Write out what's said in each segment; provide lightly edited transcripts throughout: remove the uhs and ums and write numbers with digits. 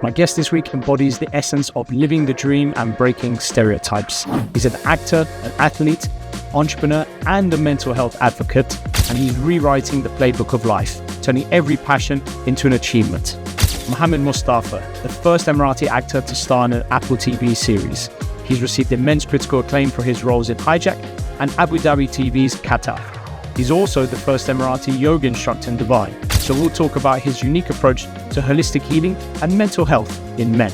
My guest this week embodies the essence of living the dream and breaking stereotypes. He's an actor, an athlete, entrepreneur, and a mental health advocate, and he's rewriting the playbook of life, turning every passion into an achievement. Mohamed Mostafa, the first Emirati actor to star in an Apple TV series. He's received immense critical acclaim for his roles in Hijack and Abu Dhabi TV's Khattaf. He's also the first Emirati yoga instructor in Dubai. So we'll talk about his unique approach to holistic healing and mental health in men.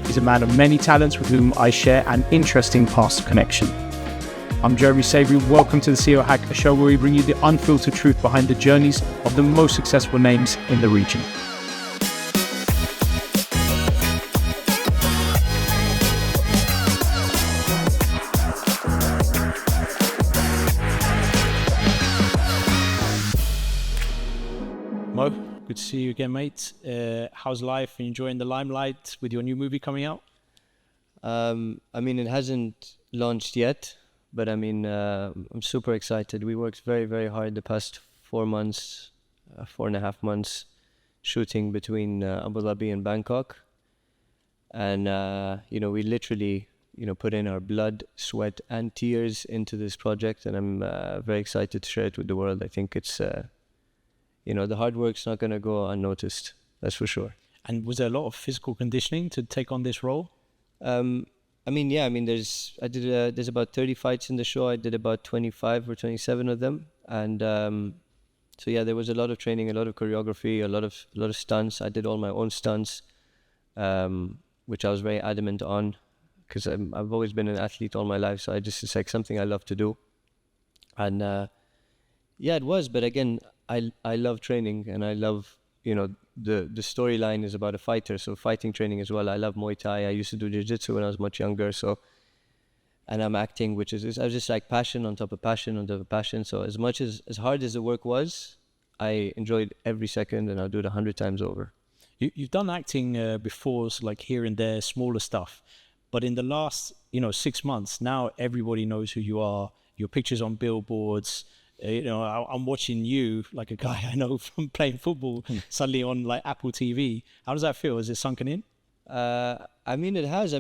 He's a man of many talents with whom I share an interesting past connection. I'm Jeremy Savory. Welcome to the CEO Hack, a show where we bring you the unfiltered truth behind the journeys of the most successful names in the region. Mo, good to see you again, mate. How's life? Are you enjoying the limelight with your new movie coming out? It hasn't launched yet, but I'm super excited. We worked very, very hard the past 4 months, 4.5 months, shooting between Abu Dhabi and Bangkok. And, we literally, put in our blood, sweat, and tears into this project. And I'm very excited to share it with the world. I think it's... the hard work's not going to go unnoticed. That's for sure. And was there a lot of physical conditioning to take on this role? There's about 30 fights in the show. I did about 25 or 27 of them. And there was a lot of training, a lot of choreography, a lot of stunts. I did all my own stunts, which I was very adamant on because I've always been an athlete all my life. So it's like something I love to do. And it was. But again, I love training, and I love, the storyline is about a fighter, so fighting training as well. I love Muay Thai. I used to do jiu-jitsu when I was much younger, and I'm acting, which is I was just like passion on top of passion on top of passion. So as hard as the work was, I enjoyed every second, and I'll do it 100 times over. You've done acting before, so like here and there, smaller stuff, but in the last 6 months, now everybody knows who you are. Your pictures on billboards. I'm watching you, like a guy I know from playing football, suddenly on like Apple TV. How does that feel? Is it sunken in? It has.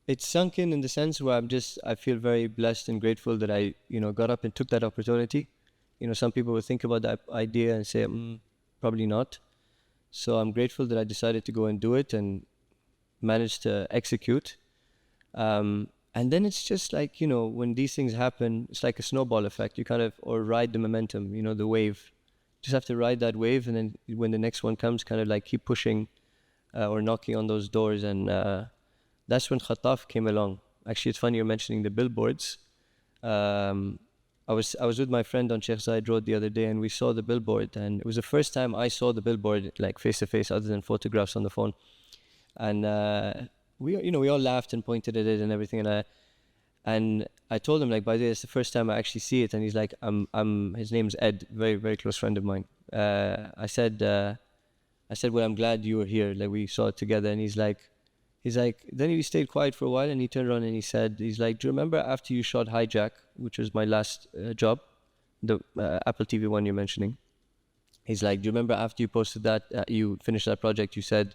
It's sunk in the sense where I feel very blessed and grateful that I, got up and took that opportunity. Some people would think about that idea and say, probably not. So I'm grateful that I decided to go and do it and managed to execute. And then it's just like, when these things happen, it's like a snowball effect. You kind of, or ride the momentum, the wave. Just have to ride that wave, and then when the next one comes, kind of like keep pushing or knocking on those doors. And that's when Khattaf came along. Actually, it's funny you're mentioning the billboards. I was with my friend on Sheikh Zayed Road the other day, and we saw the billboard. And it was the first time I saw the billboard, like face to face, other than photographs on the phone. And we all laughed and pointed at it and everything, and I told him, like, by the way, it's the first time I actually see it. And he's like, his name's Ed, very, very close friend of mine. I said, well, I'm glad you were here. Like, we saw it together. And he's like, then he stayed quiet for a while, and he turned around and he's like, do you remember after you shot Hijack, which was my last job, the Apple TV one you're mentioning? He's like, do you remember after you posted that, you finished that project, you said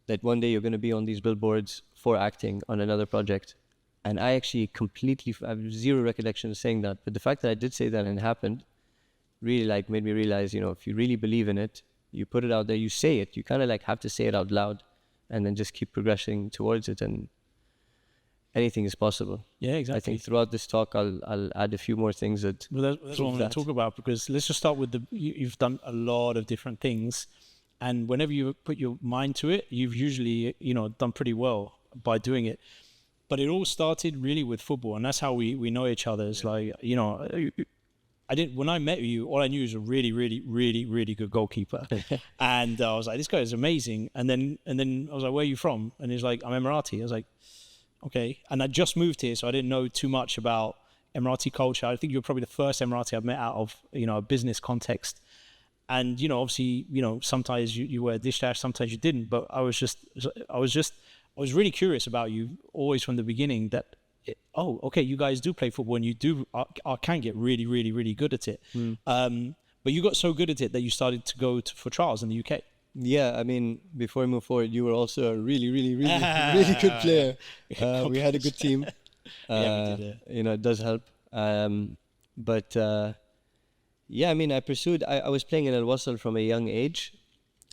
that one day you're going to be on these billboards for acting on another project? And I actually I have zero recollection of saying that. But the fact that I did say that and it happened really like made me realize, if you really believe in it, you put it out there, you say it, you kind of like have to say it out loud and then just keep progressing towards it, and anything is possible. Yeah, exactly. I think throughout this talk, I'll add a few more things that... Well, that's what I'm going to talk about, because let's just start with you've done a lot of different things. And whenever you put your mind to it, you've usually, done pretty well by doing it. But it all started really with football, and that's how we know each other. It's like, when I met you, all I knew was a really, really, really, really good goalkeeper. And I was like, this guy is amazing. And then I was like, where are you from? And he's like, I'm Emirati. I was like, okay. And I just moved here, so I didn't know too much about Emirati culture. I think you're probably the first Emirati I've met out of, a business context. And, obviously, sometimes you wear a dish dash, sometimes you didn't. But I was really curious about you always from the beginning that, you guys do play football and you do can get really, really, really good at it. But you got so good at it that you started to go for trials in the UK. Yeah, I mean, before we move forward, you were also a really, really, really, really good player. We had a good team. Yeah, we did. It does help. But yeah, I mean, I was playing in Al Wasl from a young age.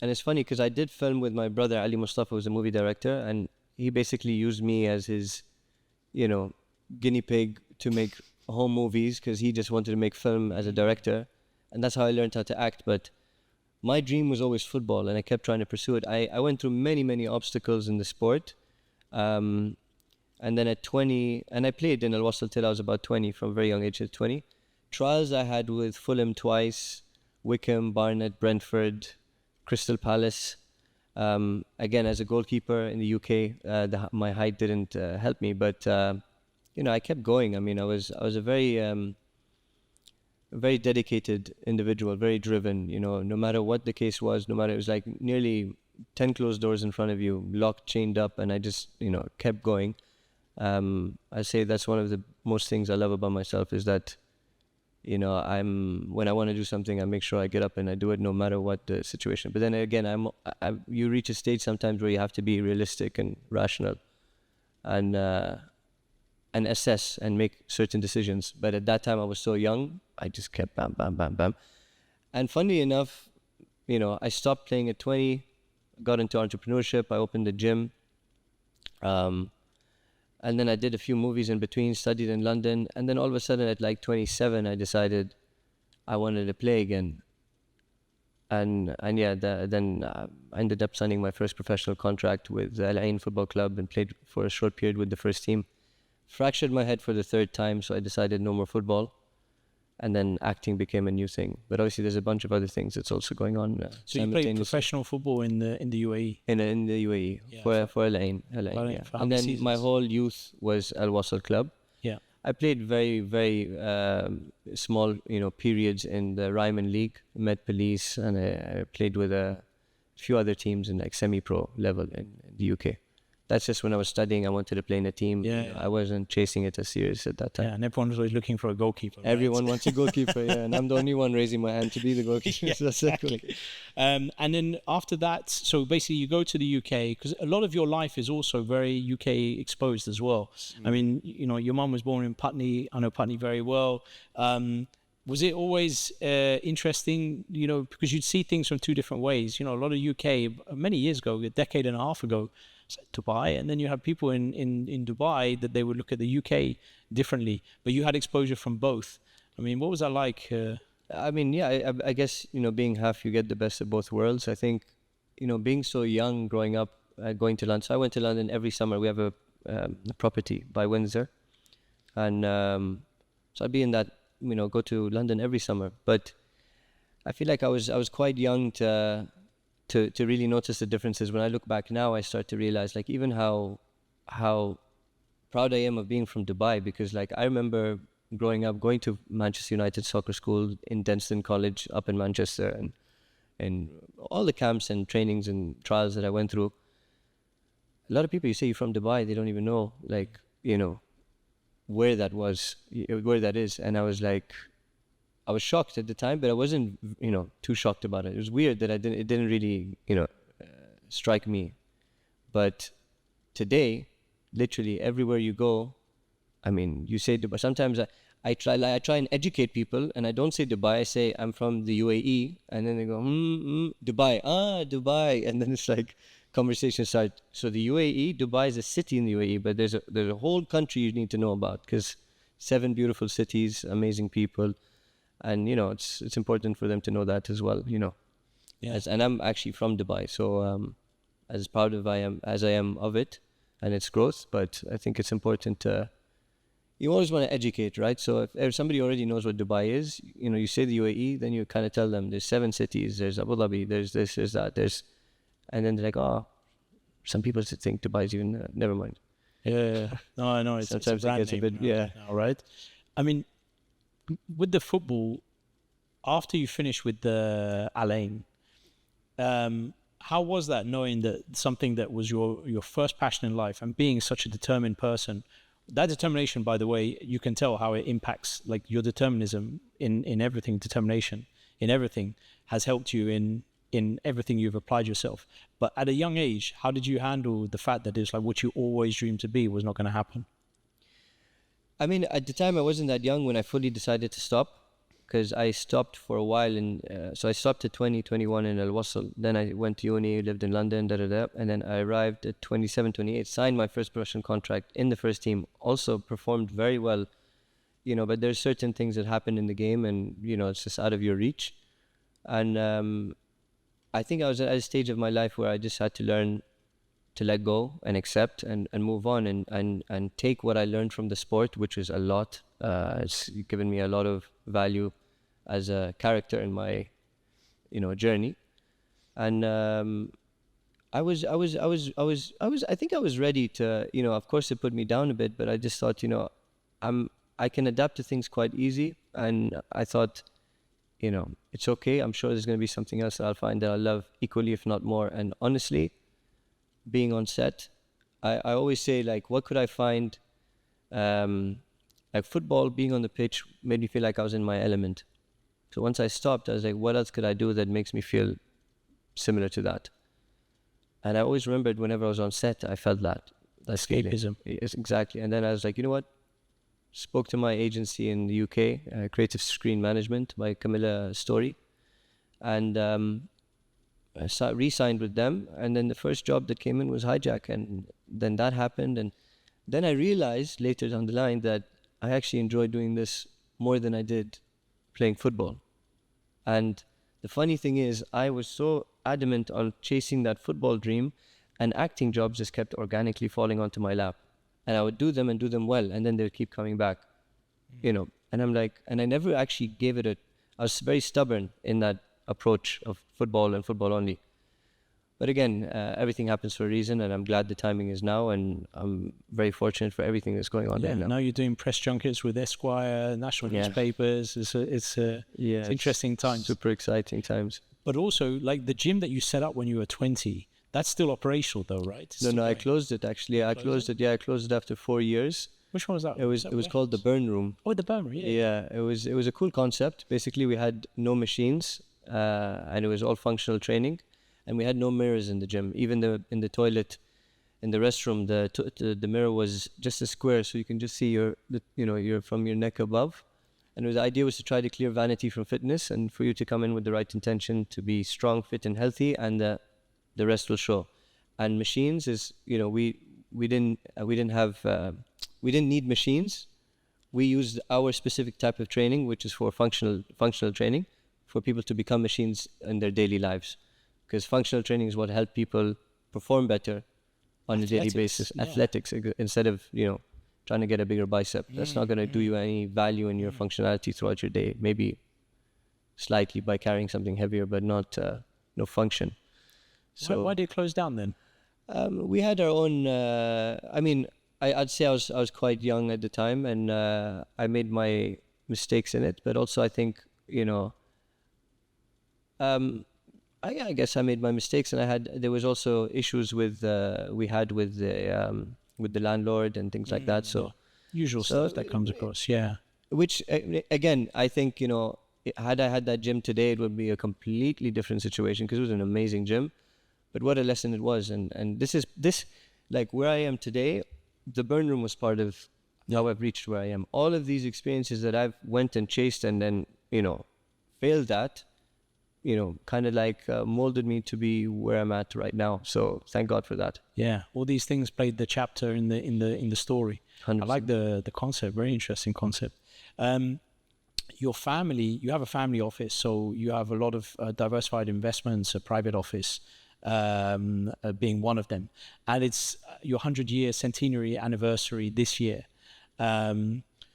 And it's funny because I did film with my brother, Ali Mustafa, who's a movie director. And he basically used me as his, guinea pig to make home movies because he just wanted to make film as a director. And that's how I learned how to act. But my dream was always football, and I kept trying to pursue it. I went through many, many obstacles in the sport. And then at 20, and I played in Al Wasl till I was about 20, from a very young age at 20. Trials I had with Fulham twice, Wickham, Barnet, Brentford, Crystal Palace. Again, as a goalkeeper in the UK, my height didn't help me, but I kept going. I mean, I was a very dedicated individual, very driven. No matter what the case was, it was like nearly 10 closed doors in front of you, locked, chained up, and I just kept going. I say that's one of the most things I love about myself is that when I want to do something, I make sure I get up and I do it no matter what the situation. But then again, you reach a stage sometimes where you have to be realistic and rational, and assess and make certain decisions. But at that time, I was so young, I just kept bam, bam, bam, bam. And funny enough, I stopped playing at 20, got into entrepreneurship. I opened a gym. And then I did a few movies in between, studied in London. And then all of a sudden at like 27, I decided I wanted to play again. And yeah, then I ended up signing my first professional contract with Al Ain Football Club and played for a short period with the first team. Fractured my head for the third time, so I decided no more football. And then acting became a new thing. But obviously there's a bunch of other things that's also going on. So you played professional football in the UAE? In the UAE, yeah, for Al Ain. Yeah. And then seasons? my whole youth was Al Wasl Club. Yeah. I played very, very small, periods in the Ryman League, Met Police, and I played with a few other teams in like semi-pro level in the UK. That's just when I was studying. I wanted to play in a team. Yeah. I wasn't chasing it as serious at that time. Yeah, and everyone was always looking for a goalkeeper. Everyone wants a goalkeeper, yeah, and I'm the only one raising my hand to be the goalkeeper. Yeah, so that's exactly. And then after that, so basically you go to the UK because a lot of your life is also very UK exposed as well. I mean, your mum was born in Putney. I know Putney very well. Was it always interesting, because you'd see things from two different ways? A lot of UK, many years ago, a decade and a half ago, Dubai, and then you have people in Dubai that they would look at the UK differently, but you had exposure from both. I mean, what was that like? I mean, yeah, I guess, being half, you get the best of both worlds. I think, being so young, growing up, going to London. So I went to London every summer. We have a property by Windsor. And so I'd be in that, go to London every summer. But I feel like I was quite young to really notice the differences. When I look back now, I start to realize like even how proud I am of being from Dubai, because like I remember growing up going to Manchester United soccer school in Denston College up in Manchester, and all the camps and trainings and trials that I went through. A lot of people, you say you're from Dubai, they don't even know like where that is, and I was shocked at the time, but I wasn't, too shocked about it. It was weird that it didn't really, strike me. But today, literally everywhere you go, I mean, you say Dubai. Sometimes I try and educate people, and I don't say Dubai. I say I'm from the UAE, and then they go, Dubai, Dubai, and then it's like conversations start. So the UAE, Dubai is a city in the UAE, but there's a whole country you need to know about, because 7 beautiful cities, amazing people. And it's important for them to know that as well. Yeah. And I'm actually from Dubai, so as proud as I am of it and its growth. But I think it's important to. You always want to educate, right? So if somebody already knows what Dubai is, you say the UAE, then you kind of tell them there's 7 cities, there's Abu Dhabi, there's this, there's that, and then they're like, oh, some people think Dubai is even never mind. Yeah. No, I know. Sometimes it gets a bit, now, right? I mean, with the football, after you finished with the Al Ain, how was that, knowing that something that was your first passion in life and being such a determined person? That determination, by the way, you can tell how it impacts, like your determinism in everything, determination in everything has helped you in in everything you've applied yourself. But at a young age, how did you handle the fact that it's like what you always dreamed to be was not going to happen? I mean, at the time I wasn't that young when I fully decided to stop, because I stopped for a while, and so I stopped at 20, 21 in Al Wasl. Then I went to uni, lived in London, and then I arrived at 27, 28, signed my first professional contract in the first team. Also performed very well, but there's certain things that happen in the game, and it's just out of your reach. And I think I was at a stage of my life where I just had to learn to let go and accept and move on, and take what I learned from the sport, which is a lot. It's given me a lot of value as a character in my journey. And I think I was ready to, of course it put me down a bit, but I just thought, I can adapt to things quite easy. And I thought, it's okay. I'm sure there's going to be something else that I'll find that I love equally, if not more. And honestly, being on set, I always say, like, what could I find? Like football, being on the pitch made me feel like I was in my element. So once I stopped, I was like, what else could I do that makes me feel similar to that? And I always remembered whenever I was on set, I felt that Escapism. Yes, exactly. And then I was like, you know what? Spoke to my agency in the UK, Creative Screen Management by Camilla Story, and I re-signed with them. And then the first job that came in was Hijack, and then that happened. And then I realized later down the line that I actually enjoyed doing this more than I did playing football. And the funny thing is, I was so adamant on chasing that football dream, and acting jobs just kept organically falling onto my lap. And I would do them and do them well, and then they would keep coming back, And I'm like, and I never actually gave it I was very stubborn in that approach of football and football only. But again, everything happens for a reason, and I'm glad the timing is now, and I'm very fortunate for everything that's going on there now. Now you're doing press junkets with Esquire, national newspapers. It's interesting times. Super exciting times. But also, like the gym that you set up when you were 20, that's still operational though, right? No, I closed it actually. I closed it. Yeah, I closed it after 4 years. Which one was that? It was called the Burn Room. Oh, the Burn Room. Yeah. It was a cool concept. Basically, we had no machines, and it was all functional training. And we had no mirrors in the gym. Even in the toilet, in the restroom, the mirror was just a square, so you can just see your from your neck above. And the idea was to try to clear vanity from fitness, and for you to come in with the right intention to be strong, fit, and healthy, and the rest will show. And machines is, we didn't need machines. We used our specific type of training, which is for functional training, for people to become machines in their daily lives. Because functional training is what helps people perform better on a daily basis. Yeah. Athletics, instead of, trying to get a bigger bicep. That's not going to do you any value in your functionality throughout your day. Maybe slightly by carrying something heavier, but not no function. So why did it close down then? We had our own. I'd say I was quite young at the time, and I made my mistakes in it. But also, I think I guess I made my mistakes, and there was also issues with the landlord and things like that. So usual stuff that comes across, yeah. Which again, I think had I had that gym today, it would be a completely different situation, because it was an amazing gym. But what a lesson it was, and this like where I am today, the Burn Room was part of how I've reached where I am. All of these experiences that I've went and chased and then failed at, kind of like molded me to be where I'm at right now. So thank God for that. Yeah, all these things played the chapter in the story. 100%. I like the concept. Very interesting concept. Your family, you have a family office, so you have a lot of diversified investments, a private office being one of them, and it's your 100-year centenary anniversary this year.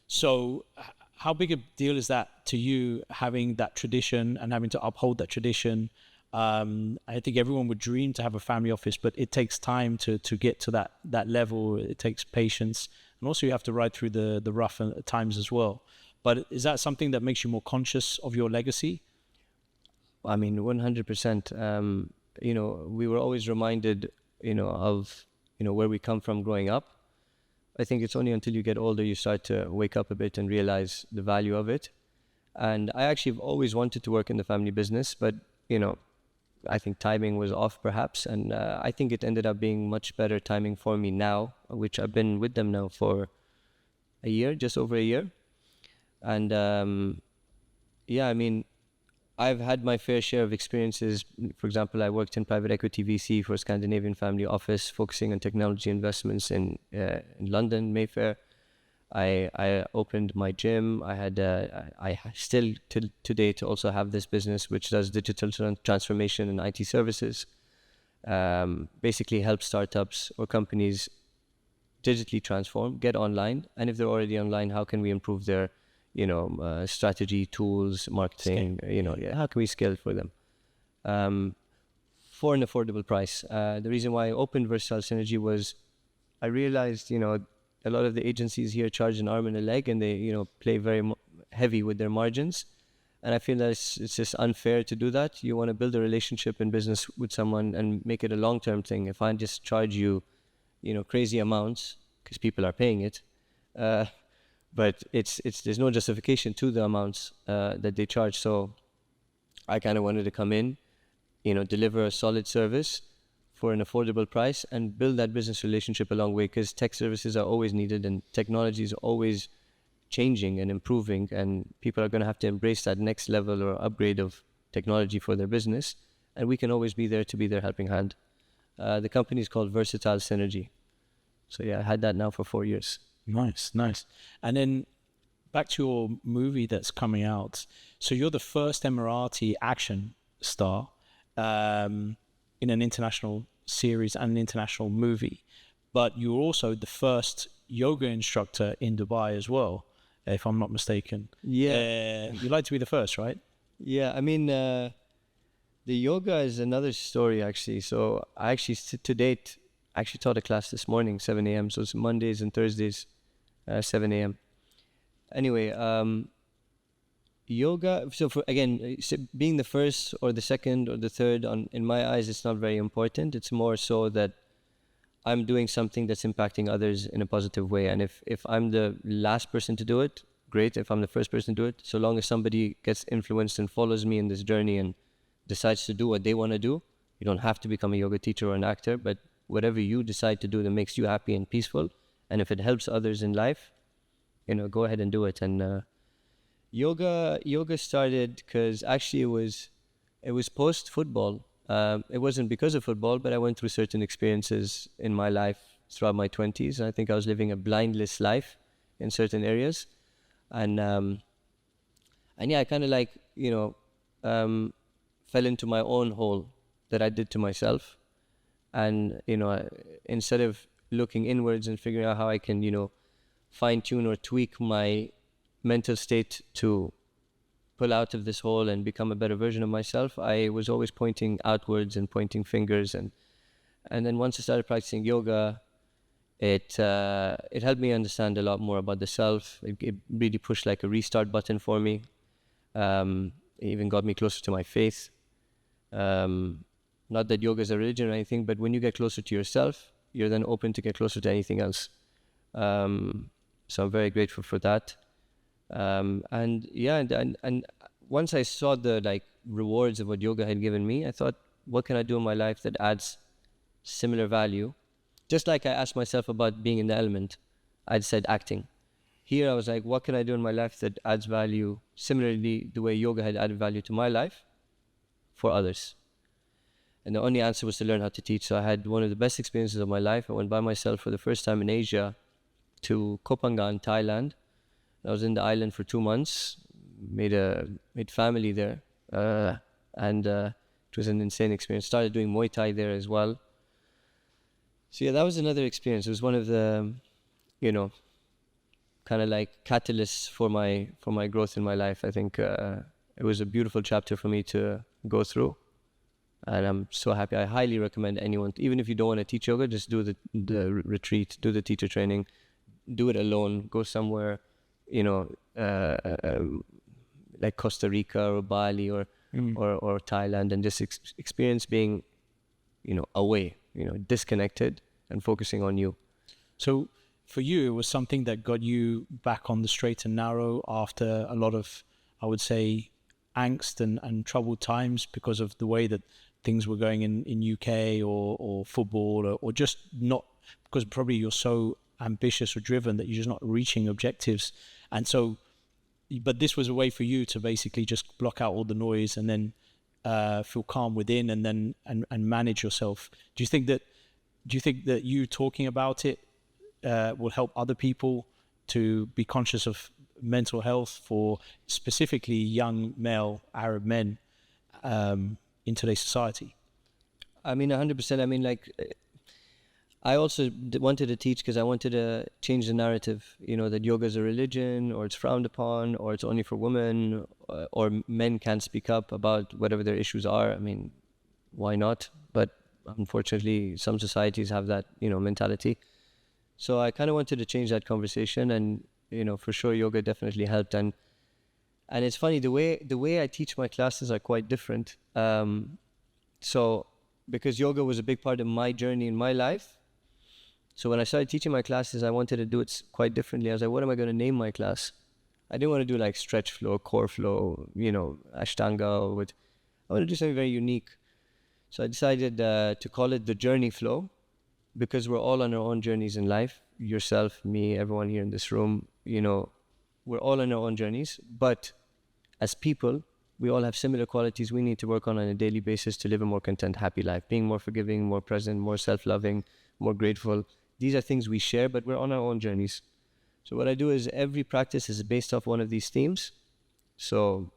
So how big a deal is that to you, having that tradition and having to uphold that tradition? I think everyone would dream to have a family office, but it takes time to get to that level. It takes patience, and also you have to ride through the rough times as well. But is that something that makes you more conscious of your legacy? I mean, 100%. We were always reminded, of, where we come from growing up. I think it's only until you get older you start to wake up a bit and realize the value of it. And I actually have always wanted to work in the family business, but, I think timing was off perhaps, and I think it ended up being much better timing for me now, which I've been with them now for a year, just over a year. And yeah, I mean, I've had my fair share of experiences. For example, I worked in private equity VC for a Scandinavian family office focusing on technology investments in London, Mayfair. I opened my gym. I still to date also have this business which does digital transformation and IT services. Basically help startups or companies digitally transform, get online, and if they're already online, how can we improve their strategy, tools, marketing, how can we scale for them for an affordable price? The reason why I opened Versatile Synergy was I realized, a lot of the agencies here charge an arm and a leg, and they, play very heavy with their margins. And I feel that it's just unfair to do that. You want to build a relationship in business with someone and make it a long-term thing. If I just charge you, crazy amounts because people are paying it, but it's there's no justification to the amounts that they charge. So I kind of wanted to come in, deliver a solid service for an affordable price and build that business relationship along the way, because tech services are always needed and technology is always changing and improving, and people are going to have to embrace that next level or upgrade of technology for their business, and we can always be there to be their helping hand. The company is called Versatile Synergy. So yeah, I had that now for 4 years. Nice. And then back to your movie that's coming out. So you're the first Emirati action star in an international series and an international movie, but you're also the first yoga instructor in Dubai as well, if I'm not mistaken. Yeah. You like to be the first, right? Yeah, I mean, the yoga is another story actually. So I actually, to date, I actually taught a class this morning, 7 a.m. So it's Mondays and Thursdays, 7 a.m. Anyway, yoga, so being the first or the second or the third, in my eyes, it's not very important. It's more so that I'm doing something that's impacting others in a positive way. And if I'm the last person to do it, great. If I'm the first person to do it, so long as somebody gets influenced and follows me in this journey and decides to do what they want to do, you don't have to become a yoga teacher or an actor, but whatever you decide to do that makes you happy and peaceful, and if it helps others in life, go ahead and do it. And yoga started because actually it was post football. It wasn't because of football, but I went through certain experiences in my life throughout my 20s. I think I was living a blindless life in certain areas, and yeah, I kind of fell into my own hole that I did to myself. And instead of looking inwards and figuring out how I can fine tune or tweak my mental state to pull out of this hole and become a better version of myself, I was always pointing outwards and pointing fingers. And then once I started practicing yoga, it helped me understand a lot more about the self. It really pushed like a restart button for me. It even got me closer to my faith. Not that yoga is a religion or anything, but when you get closer to yourself, you're then open to get closer to anything else. So I'm very grateful for that. And once I saw the rewards of what yoga had given me, I thought, what can I do in my life that adds similar value? Just like I asked myself about being in the element, I'd said acting. Here I was like, what can I do in my life that adds value similarly the way yoga had added value to my life for others? And the only answer was to learn how to teach. So I had one of the best experiences of my life. I went by myself for the first time in Asia to Koh Phangan, Thailand. I was in the island for 2 months, made family there, and it was an insane experience. Started doing Muay Thai there as well. So yeah, that was another experience. It was one of the, kind of like catalysts for my growth in my life. I think it was a beautiful chapter for me to go through. And I'm so happy. I highly recommend anyone, even if you don't want to teach yoga, just do the retreat, do the teacher training, do it alone, go somewhere, like Costa Rica or Bali or Thailand, and just experience being, away, disconnected and focusing on you. So for you, it was something that got you back on the straight and narrow after a lot of, I would say, angst and troubled times because of the way that things were going in UK or football or just not, because probably you're so ambitious or driven that you're just not reaching objectives. And so, but this was a way for you to basically just block out all the noise and then feel calm within and then and manage yourself. Do you think that you talking about it will help other people to be conscious of mental health for specifically young male Arab men in today's society? I mean, 100%. I mean, like, I also wanted to teach because I wanted to change the narrative, that yoga is a religion or it's frowned upon or it's only for women or men can't speak up about whatever their issues are. I mean, why not? But unfortunately, some societies have that, mentality. So I kind of wanted to change that conversation, and, for sure, yoga definitely helped. And it's funny, the way I teach my classes are quite different. So because yoga was a big part of my journey in my life, so when I started teaching my classes, I wanted to do it quite differently. I was like, what am I going to name my class? I didn't want to do like stretch flow, core flow, Ashtanga. I want to do something very unique. So I decided to call it the journey flow, because we're all on our own journeys in life. Yourself, me, everyone here in this room, we're all on our own journeys. But as people, we all have similar qualities we need to work on a daily basis to live a more content, happy life. Being more forgiving, more present, more self-loving, more grateful. These are things we share, but we're on our own journeys. So what I do is every practice is based off one of these themes. So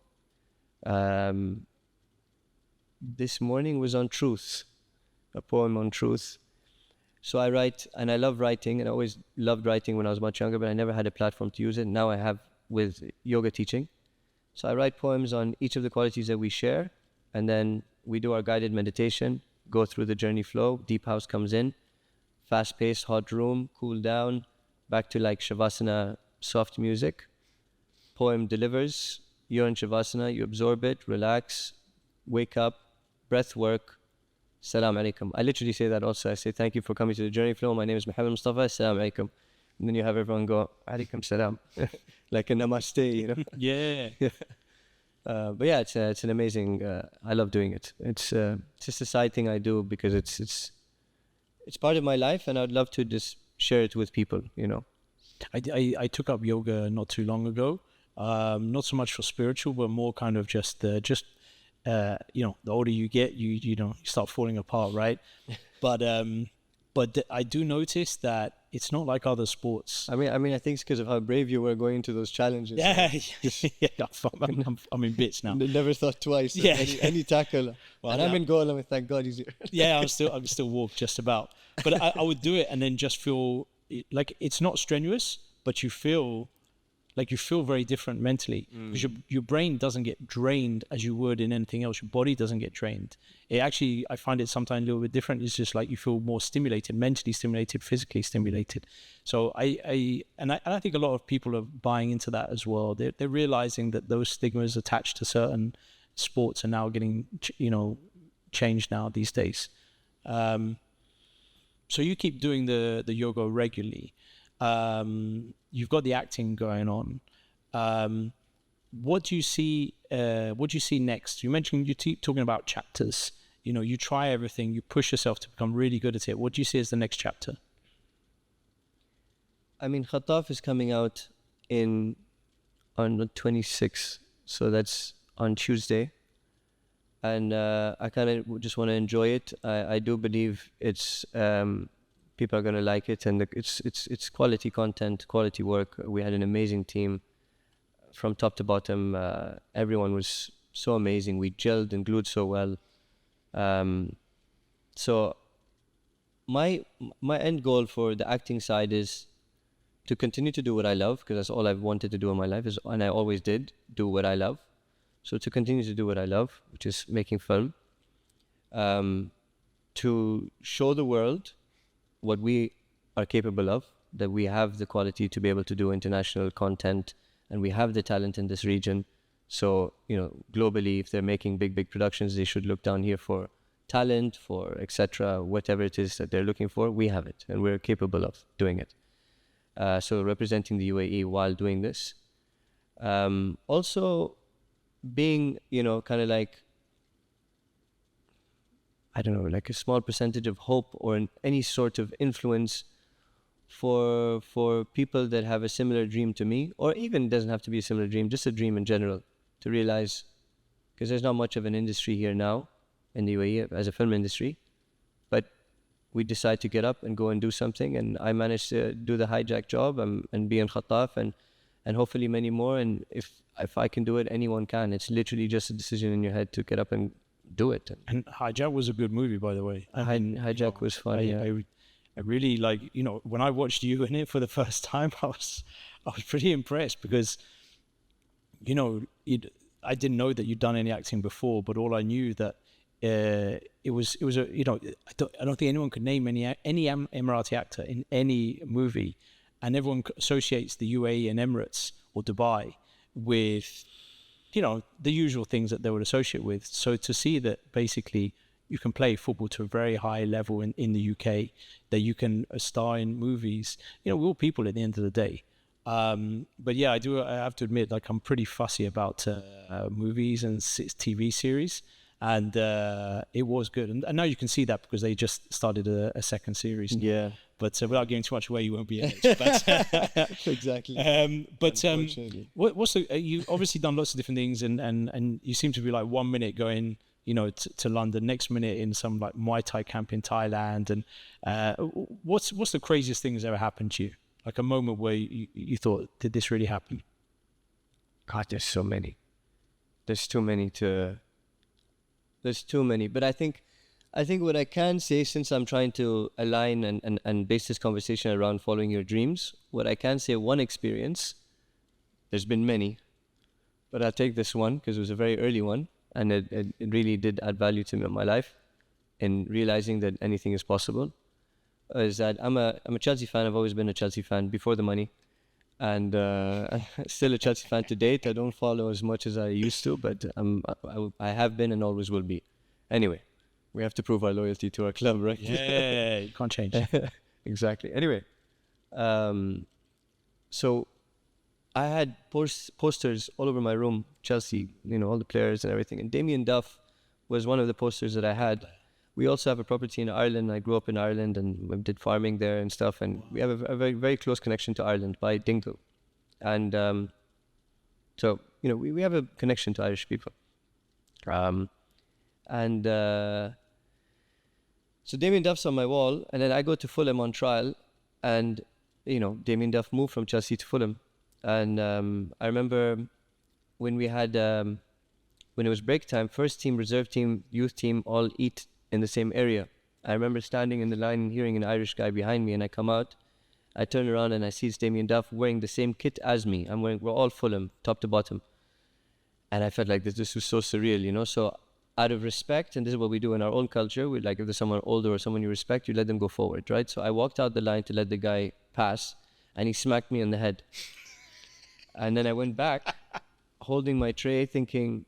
this morning was on truth, a poem on truth. So I write, and I love writing, and I always loved writing when I was much younger, but I never had a platform to use it. Now I have with yoga teaching. So I write poems on each of the qualities that we share, and then we do our guided meditation, go through the journey flow. Deep house comes in, fast-paced, hot room, cool down, back to like Shavasana, soft music. Poem delivers, you're in Shavasana, you absorb it, relax, wake up, breath work, Salam alaikum. I literally say that also. I say, thank you for coming to the journey flow. My name is Mohamed Mostafa. Salam alaikum. And then you have everyone go, alaikum salam. Like a namaste, Yeah. But yeah, it's an amazing, I love doing it. It's just a side thing I do because it's part of my life, and I'd love to just share it with people, I took up yoga not too long ago. Not so much for spiritual, but more kind of just the older you get, you start falling apart, right? But I do notice that it's not like other sports. I mean, I think it's because of how brave you were going into those challenges. Yeah, I'm in bits now. Never thought twice. Yeah, any tackle. Well, and I'm in goal. I'm thank God he's here. Yeah, I'm still walk just about. But I would do it and then just feel like it's not strenuous, but you feel very different mentally, because your brain doesn't get drained as you would in anything else. Your body doesn't get drained. It actually, I find it sometimes a little bit different. It's just like you feel more stimulated, mentally stimulated, physically stimulated. So I think a lot of people are buying into that as well. They're realizing that those stigmas attached to certain sports are now getting changed now these days. So you keep doing the yoga regularly. You've got the acting going on. What do you see? What do you see next? You mentioned you keep talking about chapters. You try everything. You push yourself to become really good at it. What do you see as the next chapter? I mean, Khattaf is coming out on the 26th, so that's on Tuesday. And I kind of just want to enjoy it. I do believe it's. People are going to like it, and it's quality content, quality work. We had an amazing team from top to bottom. Everyone was so amazing. We gelled and glued so well. So my end goal for the acting side is to continue to do what I love, because that's all I've wanted to do in my life, and I always did do what I love. So to continue to do what I love, which is making film, to show the world what we are capable of, that we have the quality to be able to do international content, and we have the talent in this region. So, globally, if they're making big productions, they should look down here for talent, for etc., whatever it is that they're looking for. We have it, and we're capable of doing it. So representing the UAE while doing this. Also being, kind of like I don't know, like a small percentage of hope or any sort of influence for people that have a similar dream to me, or even doesn't have to be a similar dream, just a dream in general, to realize, because there's not much of an industry here now in the UAE as a film industry, but we decide to get up and go and do something, and I managed to do the Hijack job and be in Khattaf and hopefully many more. And if I can do it, anyone can. It's literally just a decision in your head to get up and do it. And Hijack was a good movie, by the way. Hijack was fun. I really like, when I watched you in it for the first time, I was pretty impressed because, I didn't know that you'd done any acting before, but all I knew that it was a, I don't think anyone could name any Emirati actor in any movie, and everyone associates the UAE and Emirates or Dubai with, the usual things that they would associate with. So to see that basically you can play football to a very high level in the UK, that you can star in movies, we're all people at the end of the day. But yeah, I have to admit, like, I'm pretty fussy about movies and TV series, and it was good. And now you can see that because they just started a second series. Yeah. But without giving too much away, you won't be able to. But, exactly. What's you obviously done lots of different things, and you seem to be like 1 minute going, to London, next minute in some like Muay Thai camp in Thailand, and what's the craziest thing that's ever happened to you? Like a moment where you thought, did this really happen? God, there's so many. There's too many. But I think what I can say, since I'm trying to align and base this conversation around following your dreams, what I can say, one experience, there's been many, but I'll take this one because it was a very early one, and it really did add value to me in my life in realizing that anything is possible. Is that I'm a Chelsea fan. I've always been a Chelsea fan before the money, and still a Chelsea fan to date. I don't follow as much as I used to, but I have been and always will be. Anyway, we have to prove our loyalty to our club, right? Yeah, you can't change. Exactly. Anyway, so I had posters all over my room, Chelsea, all the players and everything. And Damien Duff was one of the posters that I had. We also have a property in Ireland. I grew up in Ireland and we did farming there and stuff. And we have a very, very close connection to Ireland by Dingle. And so, we have a connection to Irish people. So Damien Duff's on my wall. And then I go to Fulham on trial. And, Damien Duff moved from Chelsea to Fulham. And I remember when we had, when it was break time, first team, reserve team, youth team all eat in the same area. I remember standing in the line and hearing an Irish guy behind me, and I come out, I turn around and I see it's Damien Duff wearing the same kit as me. We're all Fulham, top to bottom. And I felt like this was so surreal, So out of respect, and this is what we do in our own culture, we like if there's someone older or someone you respect, you let them go forward, right? So I walked out the line to let the guy pass, and he smacked me on the head. And then I went back, holding my tray, thinking,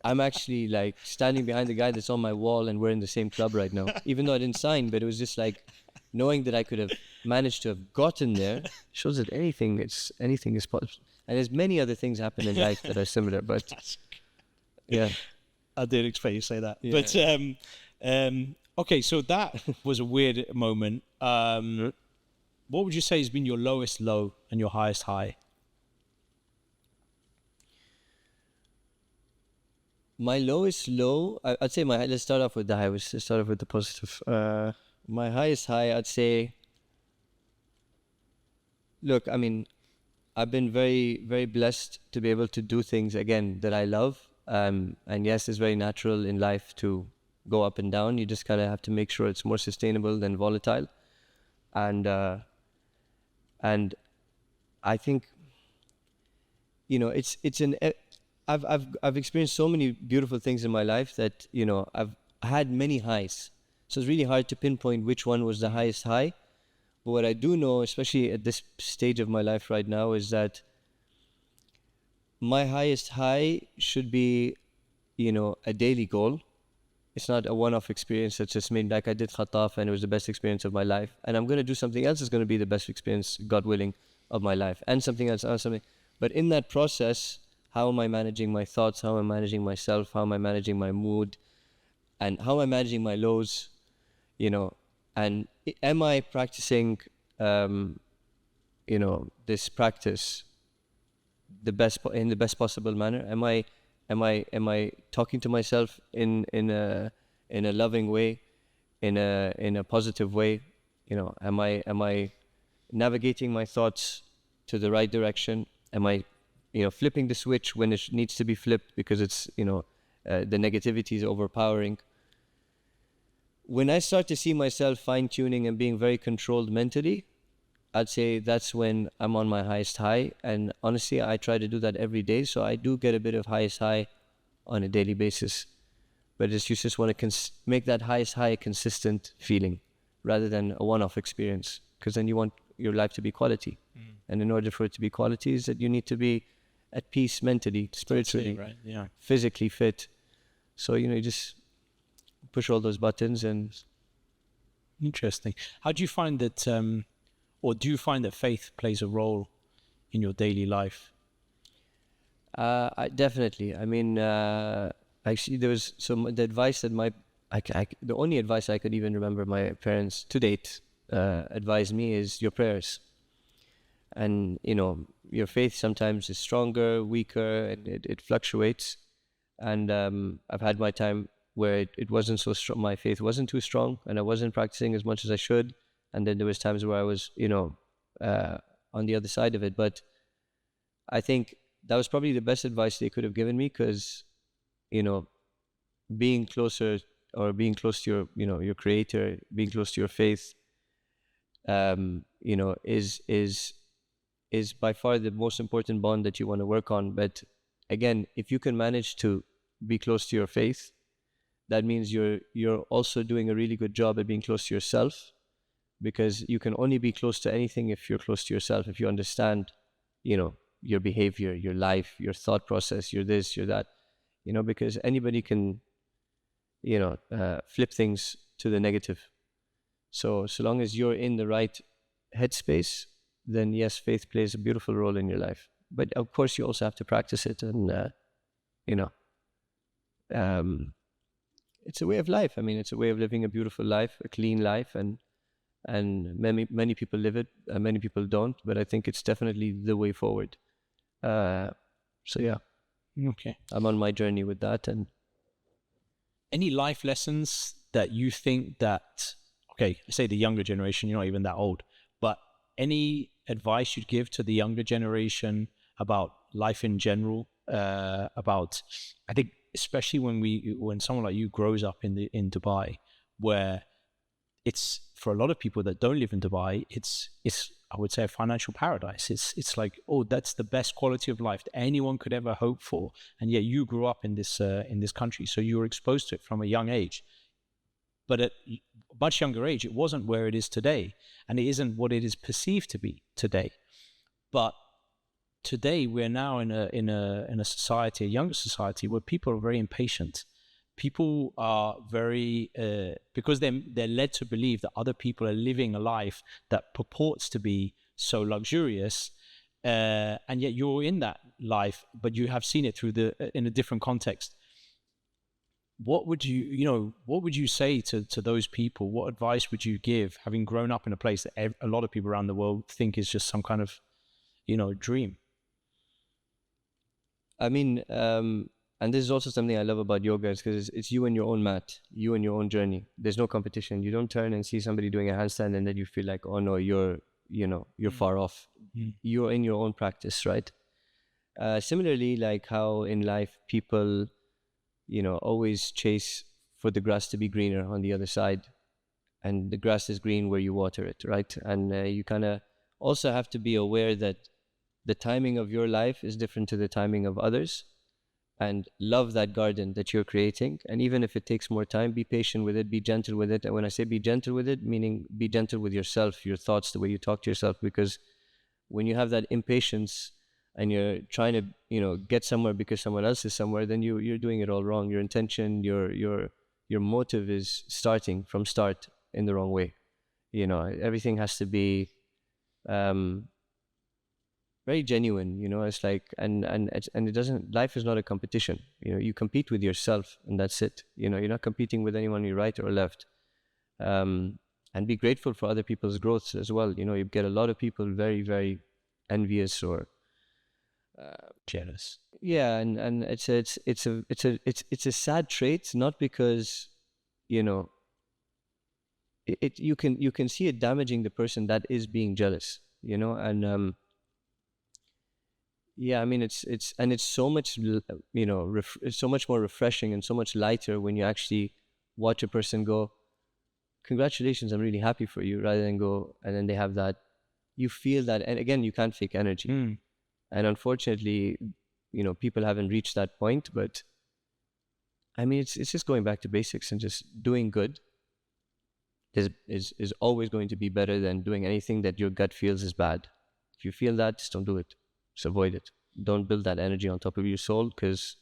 I'm actually like standing behind the guy that's on my wall and we're in the same club right now. Even though I didn't sign, but it was just like knowing that I could have managed to have gotten there shows that anything is possible. And there's many other things happen in life that are similar, but yeah. I did expect you to say that. Yeah. But okay, so that was a weird moment. What would you say has been your lowest low and your highest high? My lowest low, I'd say let's start off with the high. Let's start off with the positive. My highest high, I'd say, look, I mean, I've been very, very blessed to be able to do things, again, that I love. And yes, it's very natural in life to go up and down. You just kind of have to make sure it's more sustainable than volatile. And I think, I've experienced so many beautiful things in my life that, I've had many highs. So it's really hard to pinpoint which one was the highest high. But what I do know, especially at this stage of my life right now, is that my highest high should be, a daily goal. It's not a one-off experience that's just made, like I did Khattaf and it was the best experience of my life. And I'm going to do something else that's going to be the best experience, God willing, of my life. And something else, But in that process, how am I managing my thoughts? How am I managing myself? How am I managing my mood? and how am I managing my lows, you know, and am I practicing, this practice in the best possible manner? Am I talking to myself in a loving way, in a positive way? Am I navigating my thoughts to the right direction? Am I, flipping the switch when it needs to be flipped because it's, the negativity is overpowering? When I start to see myself fine tuning and being very controlled mentally, I'd say that's when I'm on my highest high. And honestly, I try to do that every day. So I do get a bit of highest high on a daily basis. But you just want to make that highest high a consistent feeling rather than a one-off experience. Because then you want your life to be quality. And in order for it to be quality is that you need to be at peace mentally, spiritually, right? Yeah. physically fit. So, you just push all those buttons and... Interesting. How do you find that, or do you find that faith plays a role in your daily life? Definitely. I mean, actually, there was the advice that the only advice I could even remember my parents to date advised me is your prayers. And, your faith sometimes is stronger, weaker, and it fluctuates. And I've had my time where it wasn't so strong, my faith wasn't too strong, and I wasn't practicing as much as I should. And then there was times where I was, on the other side of it. But I think that was probably the best advice they could have given me, because, being closer or being close to your creator, being close to your faith, is by far the most important bond that you want to work on. But again, if you can manage to be close to your faith, that means you're also doing a really good job at being close to yourself, because you can only be close to anything if you're close to yourself, if you understand, your behavior, your life, your thought process, your this, your that, because anybody can, flip things to the negative. So long as you're in the right headspace, then yes, faith plays a beautiful role in your life. But of course, you also have to practice it, and it's a way of life. I mean, it's a way of living a beautiful life, a clean life, and many people live it, many people don't. But I think it's definitely the way forward. So yeah, Okay. I'm on my journey with that. And any life lessons that you think that, okay, say the younger generation, you're not even that old, but any advice you'd give to the younger generation about life in general, about, I think, especially when someone like you grows up in Dubai, where it's, for a lot of people that don't live in Dubai, it's I would say a financial paradise. It's like, oh, that's the best quality of life that anyone could ever hope for, and yet you grew up in this country, so you were exposed to it from a young age. But at a much younger age, it wasn't where it is today, and it isn't what it is perceived to be today. But today, we're now in a society, a younger society, where people are very impatient. People are very because they're led to believe that other people are living a life that purports to be so luxurious, and yet you're in that life, but you have seen it in a different context. What would you say to those people? What advice would you give, having grown up in a place that a lot of people around the world think is just some kind of, dream? I mean, and this is also something I love about yoga, is because it's you and your own mat, you and your own journey. There's no competition. You don't turn and see somebody doing a handstand and then you feel like, oh no, you're far off. You're in your own practice, right? Similarly, like how in life people, always chase for the grass to be greener on the other side, and the grass is green where you water it, right? And you kind of also have to be aware that the timing of your life is different to the timing of others, and love that garden that you're creating. And even if it takes more time, be patient with it, be gentle with it. And when I say be gentle with it, meaning be gentle with yourself, your thoughts, the way you talk to yourself, because when you have that impatience and you're trying to, get somewhere because someone else is somewhere, then you're doing it all wrong. Your intention, your motive is starting from start in the wrong way. Everything has to be very genuine, it's like, and it doesn't, life is not a competition, you compete with yourself and that's it. You're not competing with anyone on your right or left. And be grateful for other people's growths as well. You get a lot of people very, very envious or Jealous. yeah, and it's a sad trait, not because you know you can see it damaging the person that is being jealous, and yeah, I mean it's so much it's so much more refreshing and so much lighter when you actually watch a person go, congratulations, I'm really happy for you, rather than go, and then they have that, you feel that, and again, you can't fake energy. And unfortunately, people haven't reached that point, but I mean, it's just going back to basics and just doing good is always going to be better than doing anything that your gut feels is bad. If you feel that, just don't do it. Just avoid it. Don't build that energy on top of your soul, because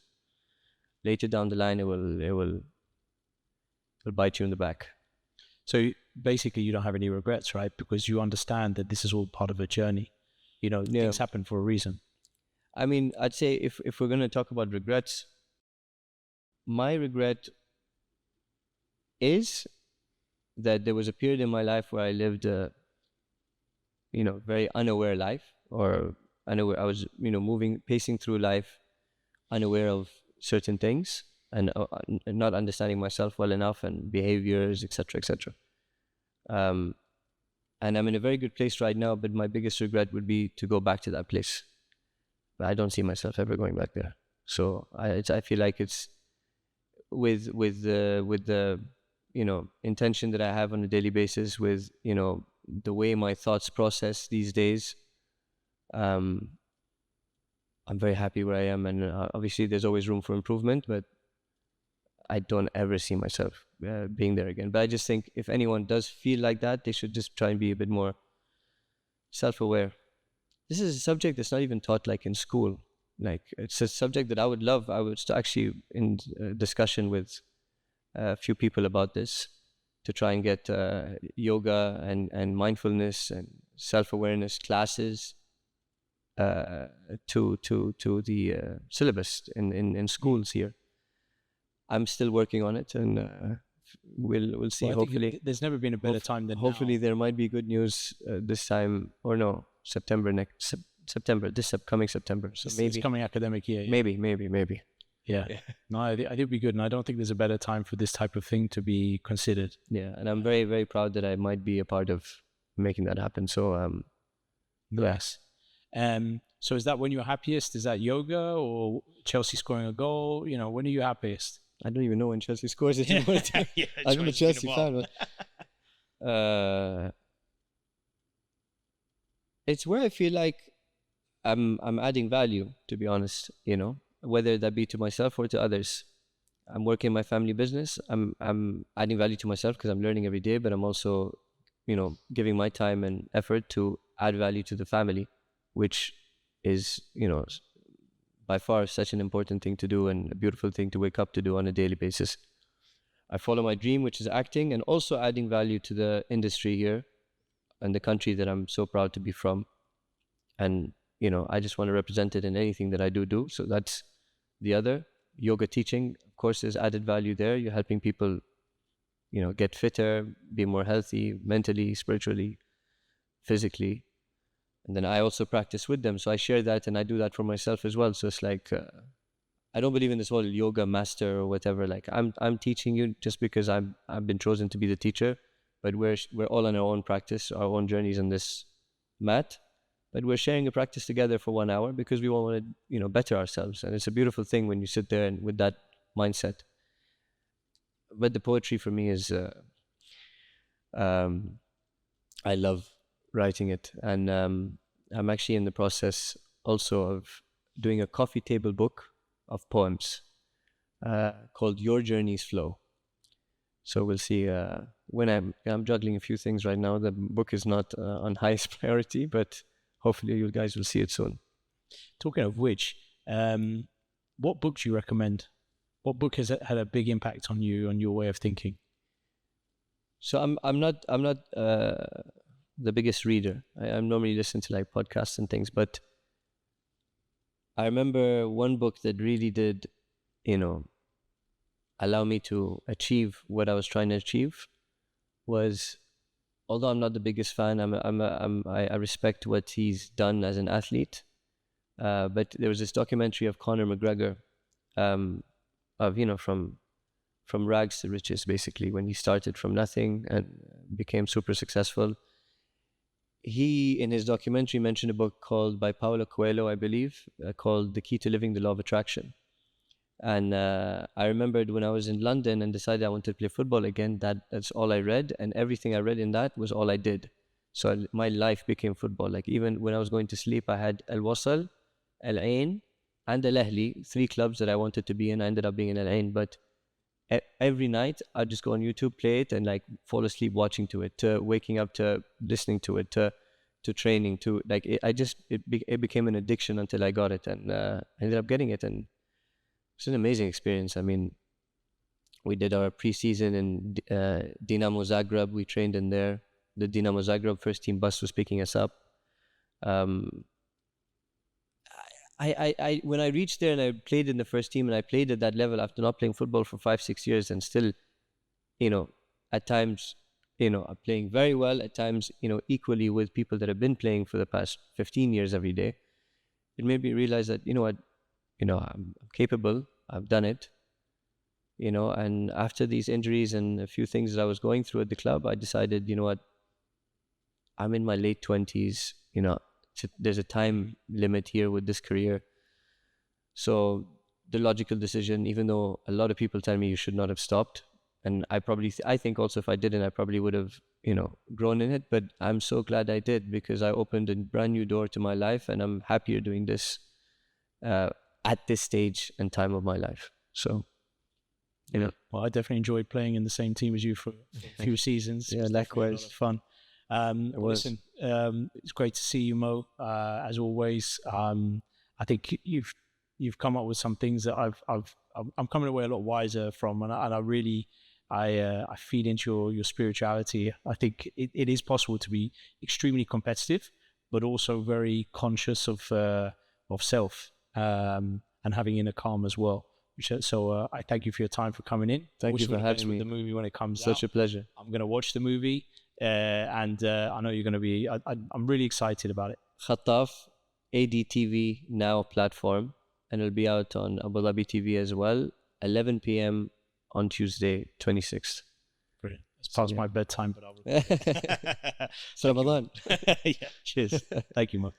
later down the line, it will bite you in the back. So basically, you don't have any regrets, right? Because you understand that this is all part of a journey. Things happen for a reason. I mean, I'd say if we're going to talk about regrets, my regret is that there was a period in my life where I lived a, very unaware life, or unaware. I was, pacing through life, unaware of certain things, and not understanding myself well enough, and behaviors, etc., etc. And I'm in a very good place right now, but my biggest regret would be to go back to that place. But I don't see myself ever going back there. So I feel like it's with the intention that I have on a daily basis, with the way my thoughts process these days. I'm very happy where I am, and obviously there's always room for improvement, but I don't ever see myself being there again. But I just think if anyone does feel like that, they should just try and be a bit more self-aware. This is a subject that's not even taught like in school. Like, it's a subject that I would love. I was actually in discussion with a few people about this, to try and get yoga and mindfulness and self-awareness classes to the syllabus in schools here. I'm still working on it, and we'll see. Well, hopefully, there's never been a better time than hopefully now. there might be good news this time, or no, September, this upcoming September. So maybe it's coming academic year. Yeah. Maybe. Yeah. No, I think it'd be good, and I don't think there's a better time for this type of thing to be considered. Yeah, and I'm very, very proud that I might be a part of making that happen. So yes. So is that when you're happiest? Is that yoga or Chelsea scoring a goal? When are you happiest? I don't even know when Chelsea scores it. Yeah, I'm a Chelsea fan. It's where I feel like I'm adding value, to be honest, whether that be to myself or to others. I'm working my family business. I'm adding value to myself because I'm learning every day, but I'm also, giving my time and effort to add value to the family, which is, by far such an important thing to do, and a beautiful thing to wake up to do on a daily basis. I follow my dream, which is acting, and also adding value to the industry here and the country that I'm so proud to be from. And, I just want to represent it in anything that I do. So that's the other. Yoga teaching, of course, there's added value there. You're helping people, get fitter, be more healthy, mentally, spiritually, physically. And then I also practice with them. So I share that, and I do that for myself as well. So it's like, I don't believe in this whole yoga master or whatever. Like, I'm teaching you just because I've been chosen to be the teacher, but we're all on our own practice, our own journeys on this mat. But we're sharing a practice together for 1 hour because we want to, better ourselves. And it's a beautiful thing when you sit there and with that mindset. But the poetry for me is, I love writing it, and I'm actually in the process also of doing a coffee table book of poems called Your Journey's Flow. So we'll see. When I'm juggling a few things right now, the book is not on highest priority, but hopefully you guys will see it soon. Talking of which, what book do you recommend? What book has had a big impact on you, on your way of thinking? So I'm not the biggest reader. I normally listen to like podcasts and things, but I remember one book that really did, you know, allow me to achieve what I was trying to achieve was, although I'm not the biggest fan, I respect what he's done as an athlete. But there was this documentary of Conor McGregor, of from rags to riches, basically, when he started from nothing and became super successful. He, in his documentary, mentioned a book called by Paulo Coelho, I believe, called The Key to Living the Law of Attraction. And I remembered when I was in London and decided I wanted to play football again, that's all I read, and everything I read in that was all I did. So my life became football. Like even when I was going to sleep, I had Al Wasl, Al Ain, and Al Ahli, three clubs that I wanted to be in. I ended up being in Al Ain, but every night I'd just go on YouTube, play it, and like fall asleep watching to it, to waking up to listening to it, to training, to like it became an addiction until I got it, and I ended up getting it, and it's an amazing experience. I mean, we did our preseason in Dinamo Zagreb. We trained in there. The Dinamo Zagreb first team bus was picking us up. When I reached there and I played in the first team and I played at that level after not playing football for 5-6 years and still, at times, I'm playing very well. At times, equally with people that have been playing for the past 15 years every day. It made me realize that, I'm capable. I've done it. And after these injuries and a few things that I was going through at the club, I decided, I'm in my late 20s, there's a time limit here with this career. So the logical decision, even though a lot of people tell me you should not have stopped, and I think also if I didn't, I probably would have, grown in it, but I'm so glad I did, because I opened a brand new door to my life, and I'm happier doing this at this stage and time of my life. So, Well, I definitely enjoyed playing in the same team as you for a few seasons. Yeah, likewise. A lot of fun. Listen, it's great to see you, Mo. As always, I think you've come up with some things that I'm coming away a lot wiser from, and I really I feed into your spirituality. I think it is possible to be extremely competitive, but also very conscious of self, and having inner calm as well. So I thank you for your time, for coming in. Thank you for having me. The movie when it comes out. Such a pleasure. I'm going to watch the movie, and I know you're going to be. I'm really excited about it. Khattaf, ADTV Now platform, and it'll be out on Abu Dhabi TV as well, 11 p.m. on Tuesday, 26th. Brilliant. It's past my bedtime, but I will. It's Ramadan. Yeah. Cheers. Thank you, Mo.